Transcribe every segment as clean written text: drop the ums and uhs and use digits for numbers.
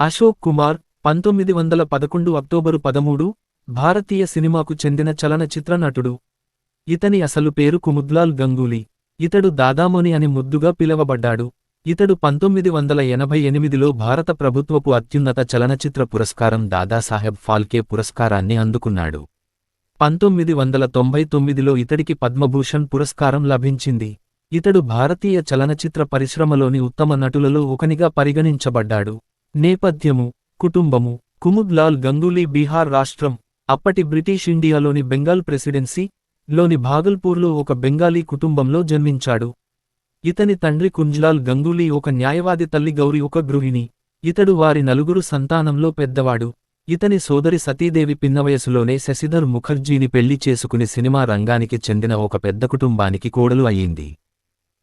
Ashok Kumar 1911 October 13 భారతీయ సినిమాకు చెందిన చలనచిత్ర నటుడు. ఇతని అసలు పేరు కుముద్లాల్ గంగూలీ. ఇతడు దాదామణి అని ముద్దుగా పిలవబడ్డాడు. ఇతడు 1988లో భారత ప్రభుత్వపు అత్యున్నత చలనచిత్ర పురస్కారం దాదాసాహెబ్ ఫాల్కే పురస్కారాన్ని అందుకున్నాడు. 1999లో ఇతడికి పద్మభూషణ్ పురస్కారం లభించింది. ఇతడు భారతీయ చలనచిత్ర పరిశ్రమలోని ఉత్తమ నటులలో ఒకనిగా పరిగణించబడ్డాడు. నేపథ్యము: కుటుంబము: కుముద్లాల్ గంగూలీ బీహార్ రాష్ట్రం, అప్పటి బ్రిటిష్ ఇండియాలోని బెంగాల్ ప్రెసిడెన్సీ లోని భాగల్పూర్లో ఒక బెంగాలీ కుటుంబంలో జన్మించాడు. ఇతని తండ్రి కుంజ్లాల్ గంగూలీ ఒక న్యాయవాది, తల్లి గౌరి ఒక గృహిణి. ఇతడు వారి నలుగురు సంతానంలో పెద్దవాడు. ఇతని సోదరి సతీదేవి పిన్నవయసులోనే శశిధర్ ముఖర్జీని పెళ్లి చేసుకుని సినిమా రంగానికి చెందిన ఒక పెద్ద కుటుంబానికి కోడలు అయ్యింది.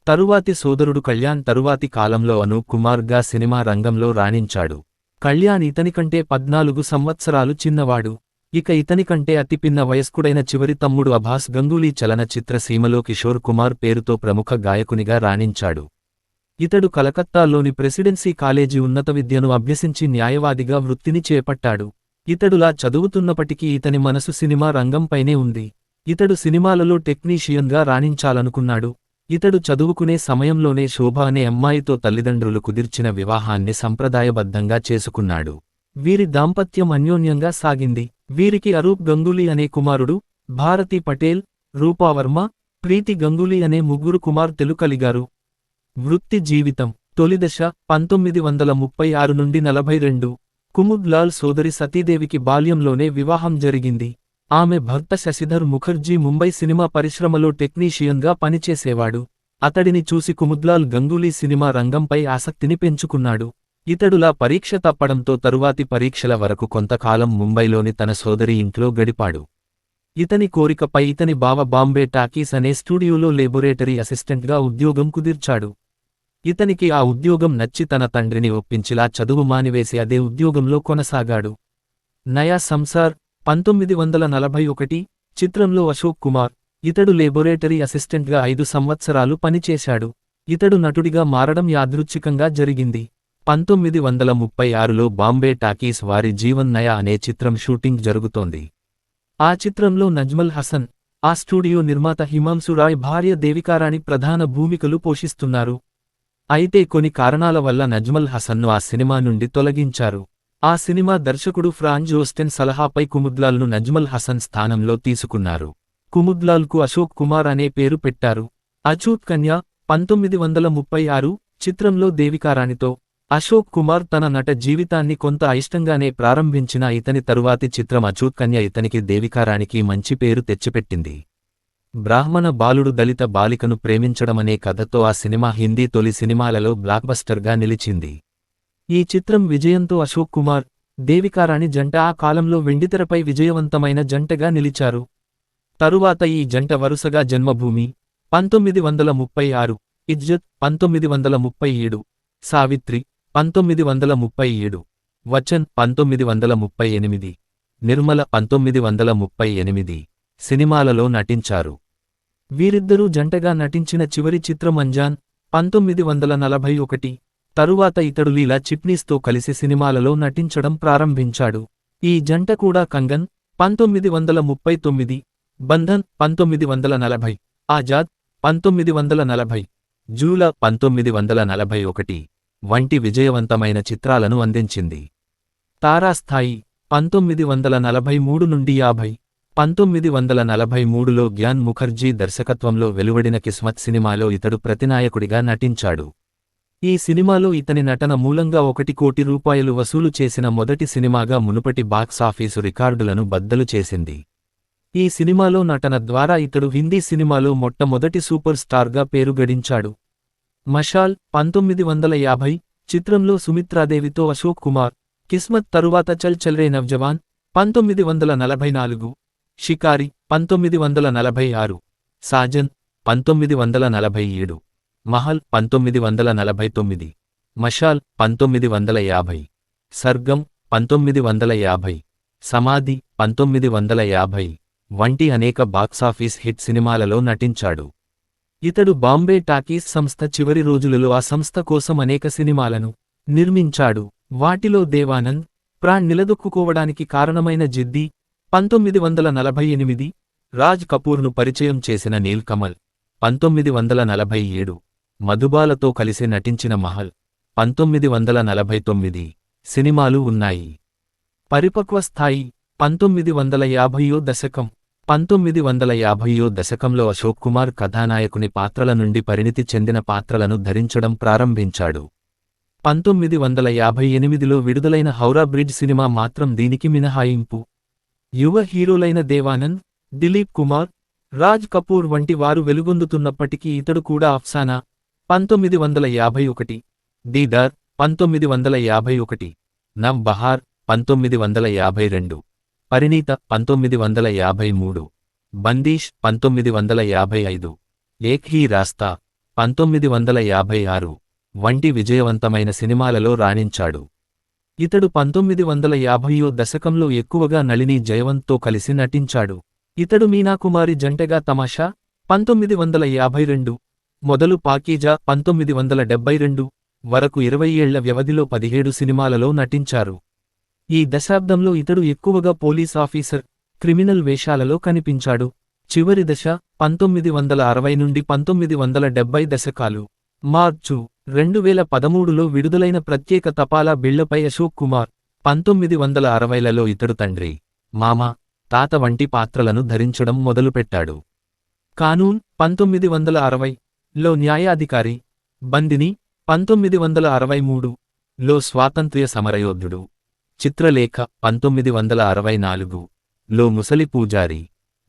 తరువాతి సోదరుడు కళ్యాణ్ తరువాతి కాలంలో అనూప్ కుమార్గా సినిమా రంగంలో రాణించాడు. కళ్యాణ్ ఇతనికంటే 14 సంవత్సరాలు చిన్నవాడు. ఇక ఇతనికంటే అతి పిన్న వయస్కుడైన చివరి తమ్ముడు అభాస్ గంగూలీ చలనచిత్ర సీమలో కిషోర్ కుమార్ పేరుతో ప్రముఖ గాయకునిగా రాణించాడు. ఇతడు కలకత్తాలోని ప్రెసిడెన్సీ కాలేజీ ఉన్నత విద్యను అభ్యసించి న్యాయవాదిగా వృత్తిని చేపట్టాడు. ఇతడులా చదువుతున్నప్పటికీ ఇతని మనసు సినిమా రంగంపైనే ఉంది. ఇతడు సినిమాలలో టెక్నీషియన్గా రాణించాలనుకున్నాడు. ఇతడు చదువుకునే సమయంలోనే శోభ అనే అమ్మాయితో తల్లిదండ్రులు కుదిర్చిన వివాహాన్ని సంప్రదాయబద్ధంగా చేసుకున్నాడు. వీరి దాంపత్యం అన్యోన్యంగా సాగింది. వీరికి అరూప్ గంగూలీ అనే కుమారుడు, భారతి పటేల్, రూపావర్మ, ప్రీతి గంగూలీ అనే ముగ్గురు కుమార్తెలు కలిగారు. వృత్తి జీవితం: తొలిదశ 1936 నుండి 42. కుముద్లాల్ సోదరి సతీదేవికి బాల్యంలోనే వివాహం జరిగింది. ఆమె భర్త శశిధర్ ముఖర్జీ ముంబై సినిమా పరిశ్రమలో టెక్నీషియన్గా పనిచేసేవాడు. అతడిని చూసి కుముద్లాల్ గంగూలీ సినిమా రంగంపై ఆసక్తిని పెంచుకున్నాడు. ఇతడులా పరీక్ష తప్పడంతో తరువాతి పరీక్షల వరకు కొంతకాలం ముంబైలోని తన సోదరి ఇంట్లో గడిపాడు. ఇతని కోరికపై ఇతని బావ బాంబే టాకీస్ అనే స్టూడియోలో లేబొరేటరీ అసిస్టెంట్గా ఉద్యోగం కుదిర్చాడు. ఇతనికి ఆ ఉద్యోగం నచ్చి తన తండ్రిని ఒప్పించిలా చదువు మానివేసి అదే ఉద్యోగంలో కొనసాగాడు. నయా సంసార్ 1941 చిత్రంలో అశోక్ కుమార్. ఇతడు లేబొరేటరీ అసిస్టెంట్గా 5 సంవత్సరాలు పనిచేశాడు. ఇతడు నటుడిగా మారడం యాదృచ్ఛికంగా జరిగింది. 1936లో బాంబే టాకీస్ వారి జీవన్ నయా అనే చిత్రం షూటింగ్ జరుగుతోంది. ఆ చిత్రంలో నజ్మల్ హసన్, ఆ స్టూడియో నిర్మాత హిమాంశు రాయ్ భార్య దేవికారాణి ప్రధాన భూమికలు పోషిస్తున్నారు. అయితే కొన్ని కారణాల వల్ల నజ్మల్ హసన్ను ఆ సినిమా నుండి తొలగించారు. ఆ సినిమా దర్శకుడు ఫ్రాంజ్ ఓస్టెన్ సలహాపై కుముద్లాల్ను నజ్మల్ హసన్ స్థానంలో తీసుకున్నారు. కుముద్లాల్కు అశోక్ కుమార్ అనే పేరు పెట్టారు. అఛూత్ కన్య 1936 చిత్రంలో దేవికారాణితో అశోక్ కుమార్ తన నట జీవితాన్ని కొంత అయిష్టంగానే ప్రారంభించిన ఇతని తరువాతి చిత్రం అఛూత్ కన్య ఇతనికి దేవికారానికి మంచి పేరు తెచ్చిపెట్టింది. బ్రాహ్మణ బాలుడు దళిత బాలికను ప్రేమించడమనే కథతో ఆ సినిమా హిందీ తొలి సినిమాలలో బ్లాక్బస్టర్గా నిలిచింది. ఈ చిత్రం విజయంతో అశోక్ కుమార్, దేవికారాణి జంట ఆ కాలంలో వెండితెరపై విజయవంతమైన జంటగా నిలిచారు. తరువాత ఈ జంట వరుసగా జన్మభూమి 1936, ఇజ్జత్ 1937, సావిత్రి 1937, వచన్ 1938, నిర్మల 1938 సినిమాలలో నటించారు. వీరిద్దరూ జంటగా నటించిన చివరి చిత్రం అంజాన్ 1941. తరువాత ఇతడు లీలా చిట్నీస్తో కలిసి సినిమాలలో నటించడం ప్రారంభించాడు. ఈ జంట కూడా కంగన్ 1939, బంధన్ 1940, ఆజాద్ 1940, జూలా 1941 వంటి విజయవంతమైన చిత్రాలను అందించింది. తారాస్థాయి 1943 నుండి 50. 1943లో గ్యాన్ ముఖర్జీ దర్శకత్వంలో వెలువడిన కిస్మత్ సినిమాలో ఇతడు ప్రతినాయకుడిగా నటించాడు. ఈ సినిమాలో ఇతని నటన మూలంగా 1 కోటి రూపాయలు వసూలు చేసిన మొదటి సినిమాగా మునుపటి బాక్సాఫీసు రికార్డులను బద్దలు చేసింది. ఈ సినిమాలో నటన ద్వారా ఇతడు హిందీ సినిమాలో మొట్టమొదటి సూపర్ స్టార్గా పేరు గడించాడు. మషాల్ 1950 చిత్రంలో సుమిత్రాదేవితో అశోక్ కుమార్. కిస్మత్ తరువాత చల్ చల్ రే నవ్జవాన్ 1944, షికారి 1946, సాజన్ 1947, మహల్ 1949, మషాల్ 1950, సర్గం 1950, సమాధి 1950 వంటి అనేక బాక్సాఫీస్ హిట్ సినిమాలలో నటించాడు. ఇతడు బాంబే టాకీస్ సంస్థ చివరి రోజులలో ఆ సంస్థ కోసం అనేక సినిమాలను నిర్మించాడు. వాటిలో దేవానంద్, ప్రాణ్ నిలదొక్కుకోవడానికి కారణమైన జిద్ది 1948, రాజ్ కపూర్ను పరిచయం చేసిన నీల్ కమల్ 1947, మధుబాలతో కలిసి నటించిన మహల్ 1949 సినిమాలు ఉన్నాయి. పరిపక్వ స్థాయి 1950వ దశకం. 1950వ దశకంలో అశోక్ కుమార్ కథానాయకుని పాత్రల నుండి పరిణితి చెందిన పాత్రలను ధరించడం ప్రారంభించాడు. 1958లో విడుదలైన హౌరా బ్రిడ్జ్ సినిమా మాత్రం దీనికి మినహాయింపు. యువ హీరోలైన దేవానంద్, దిలీప్ కుమార్, రాజ్ కపూర్ వంటి వారు వెలుగొందుతున్నప్పటికీ ఇతడు కూడా అఫ్సానా 1951, దీదార్ 1951, నవ్ బహార్ 1952, పరిణీత 1953, బందీష్ 1955, ఏక్ హీ రాస్తా 1956 వంటి విజయవంతమైన సినిమాలలో రాణించాడు. ఇతడు 1950వ దశకంలో ఎక్కువగా నళిని జయవంత్తో కలిసి నటించాడు. ఇతడు మీనాకుమారి జంటగా తమాషా 1952 మొదలు పాకీజా 1972 వరకు 20 ఏళ్ల వ్యవధిలో 17 సినిమాలలో నటించారు. ఈ దశాబ్దంలో ఇతడు ఎక్కువగా పోలీస్ ఆఫీసర్, క్రిమినల్ వేషాలలో కనిపించాడు. చివరి దశ 1960 నుండి 1970 దశకాలు. మార్చు 2013లో విడుదలైన ప్రత్యేక తపాలా బిళ్లపై అశోక్ కుమార్ 1960లలో ఇతడు తండ్రి, మామ, తాత వంటి పాత్రలను ధరించడం మొదలుపెట్టాడు. కానూన్ 1960లో న్యాయాధికారి, బందిని 1963లో స్వాతంత్ర్య సమరయోధుడు, చిత్రలేఖ 1964లో ముసలి పూజారి,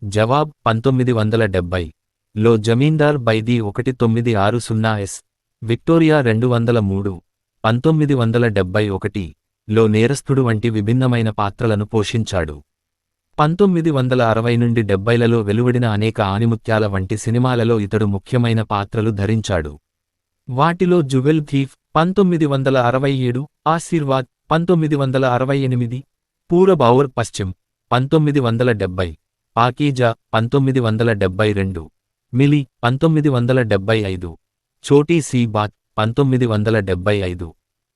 జవాబ్ 1970లో జమీందార్ బైదీ 1960S, విక్టోరియా 203 1971లో నేరస్థుడు వంటి విభిన్నమైన పాత్రలను పోషించాడు. 1960 నుండి 70లలో వెలువడిన అనేక ఆణిముత్యాల వంటి సినిమాలలో ఇతడు ముఖ్యమైన పాత్రలు ధరించాడు. వాటిలో జువెల్ థీఫ్ 1967, ఆశీర్వాద్ 1968, పూరబ్ ఔర్ పశ్చిమ్ 1970, పాకీజా 1972, మిలి 1975, ఛోటీ సీ బాత్ 1975,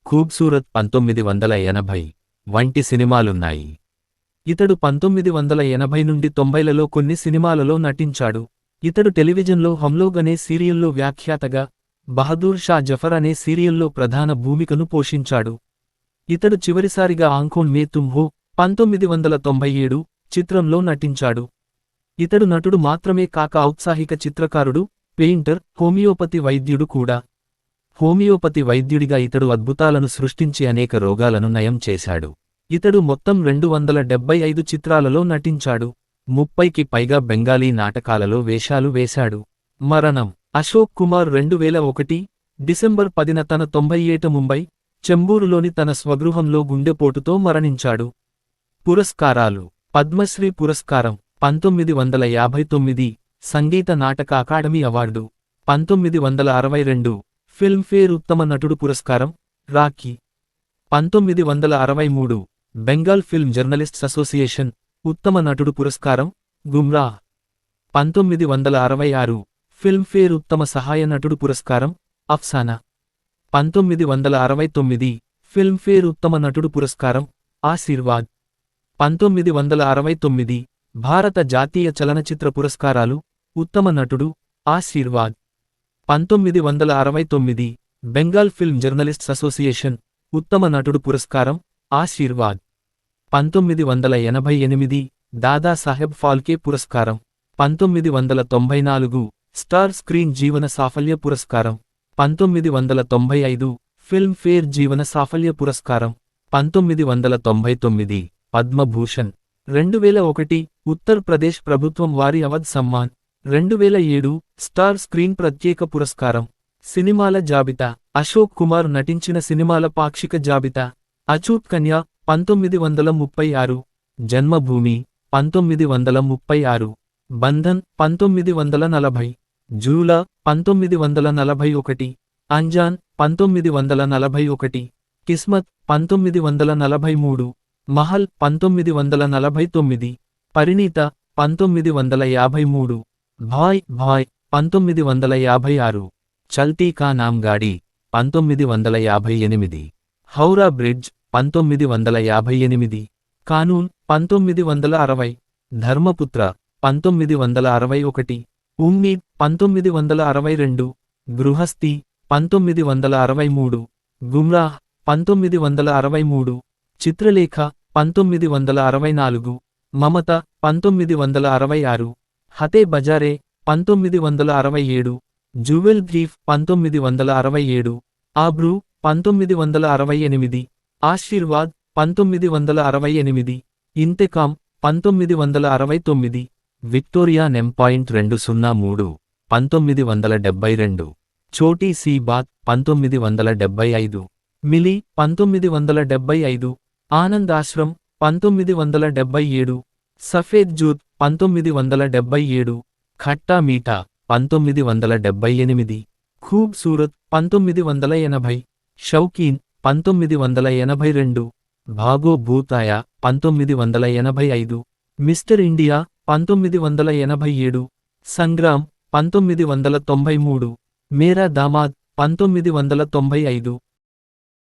ఖూబ్సూరత్ 1980 వంటి సినిమాలున్నాయి. ఇతడు 1980 నుండి 90లలో కొన్ని సినిమాలలో నటించాడు. ఇతడు టెలివిజన్లో హమ్లోగ్ అనే సీరియల్లో వ్యాఖ్యాతగా, బహదూర్ షా జఫర్ అనే సీరియల్లో ప్రధాన భూమికను పోషించాడు. ఇతడు చివరిసారిగా ఆంఖోన్ మే తుమ్ హో 1997 చిత్రంలో నటించాడు. ఇతడు నటుడు మాత్రమే కాక ఔత్సాహిక చిత్రకారుడు, పెయింటర్, హోమియోపతి వైద్యుడు కూడా. హోమియోపతి వైద్యుడిగా ఇతడు అద్భుతాలను సృష్టించి అనేక రోగాలను నయం చేశాడు. ఇతడు మొత్తం 275 చిత్రాలలో నటించాడు. 30కి పైగా బెంగాలీ నాటకాలలో వేషాలు వేశాడు. మరణం అశోక్ కుమార్ 2001 డిసెంబర్ 10న తన 90 ఏట ముంబై, చెంబూరులోని తన స్వగృహంలో గుండెపోటుతో మరణించాడు. పురస్కారాలు పద్మశ్రీ పురస్కారం 1959 Sangeet Natak academy award 1962 Filmfare ఉత్తమ నటుడు పురస్కారం Rocky 1963 Bengal film journalists association ఉత్తమ నటుడు పురస్కారం గుమ్రా 1966 ఫిల్మ్ఫేర్ ఉత్తమ సహాయ నటుడు పురస్కారం అఫ్సానా 1969 ఫిల్మ్ఫేర్ ఉత్తమ నటుడు పురస్కారం ఆశీర్వాద్ 1969 భారత జాతీయ చలనచిత్ర పురస్కారాలు ఉత్తమ నటుడు Aashirwad 1969 Bengal film journalists association ఉత్తమ నటుడు పురస్కారం ఆశీర్వాద్ 1988 దాదాసాహెబ్ ఫాల్కే పురస్కారం 1994 స్టార్ స్క్రీన్ జీవన సాఫల్య పురస్కారం 1995 ఫిల్మ్ఫేర్ జీవన సాఫల్య పురస్కారం 1999 పద్మభూషణ్ 2001 ఉత్తర్ ప్రదేశ్ ప్రభుత్వం వారి అవధ్ సమ్మాన్ 2007 స్టార్ స్క్రీన్ ప్రత్యేక పురస్కారం. సినిమాల జాబితా అశోక్ కుమార్ నటించిన సినిమాల పాక్షిక జాబితా అచూత్ కన్యా 1936, జన్మభూమి 1936, బంధన్ 1940, జూలా 1941, అంజాన్ 1941, కిస్మత్ 1943, మహల్ 1949, పరిణీత 1953, భాయ్ భాయ్ 1956, చల్తీ కా నామ్ గాడీ 1958, హౌరా బ్రిడ్జ్ 1958, కానూన్ 1960, ధర్మపుత్ర 1961, ఉమ్మీద్ 1962, గృహస్థి 1963, గుమ్రాహ్ 1963, చిత్రలేఖ 1964, మమత 1966, హతే బజారే 1967, జువెల్ బ్రీఫ్ 1967, Aabroo 1968, Aashirwad 1968, Inteqam 1969, Victoria Nem.203, 1972, Chhoti Si Baat 1975, Mili 1975, Anand Ashram 1977, Safed Jhooth 1977, Khatta Meetha 1978, Khoobsurat 1980, Shaukeen 1982, Bhago Bhoot Aaya 1985, mister India 1987, Sangram 1993, Mera దామాద్ 1995,